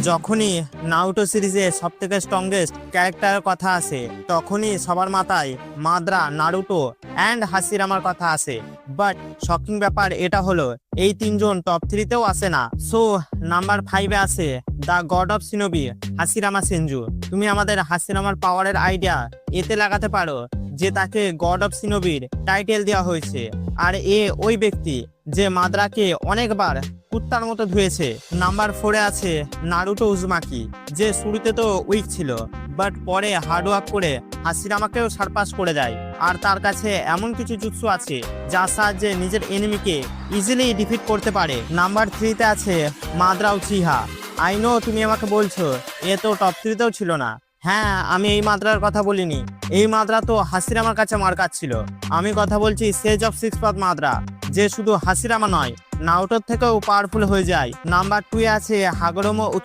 যখনই নারুটো সিরিজে সবথেকে স্ট্রংগেস্ট ক্যারেক্টারের কথা আসে তখনই সবার মাথায় মাদ্রা, নারুটো অ্যান্ড হাসিরামার কথা আসে। বাট শকিং ব্যাপার এটা হলো এই তিনজন টপ 3-তেও আসে না। সো নাম্বার 5-এ আসে the god of shinobi Hashirama Senju. তুমি আমাদের হাসিরামার পাওয়ারের আইডিয়া এতে লাগাতে পারো যে তাকে গড অফ শিনোবির টাইটেল দেওয়া হয়েছে, আর এ ওই ব্যক্তি যে মাদ্রাকে অনেকবার কুত্তার মতো ধুয়েছে। নাম্বার 4-এ আছে নারুটো উজুমাকি, যে শুরুতে তো উইক ছিল বাট পরে হার্ডওয়ার্ক করে হাসিরামাকেও সারপাস করে দেয়। আর তার কাছে এমন কিছু জুৎসু আছে যার সাহায্যে নিজের এনিমিকে ইজিলি ডিফিট করতে পারে। নাম্বার 3-তে আছে মাদ্রা উচিহা। আই নো তুমি আমাকে বলছো এ তো টপ 3-তেও ছিল না। হ্যাঁ, আমি এই মাদ্রার কথা বলিনি। এই মাদ্রা তো হাসিরামার কাছে মার খাচ্ছিল। আমি কথা বলছি সেজ অফ সিক্স পাথ মাদ্রা, যে শুধু হাসিরামা নয় নারুটোর থেকেও পাওয়ারফুল হয়ে যায়। নাম্বার 2-এ আছে হাগরোমো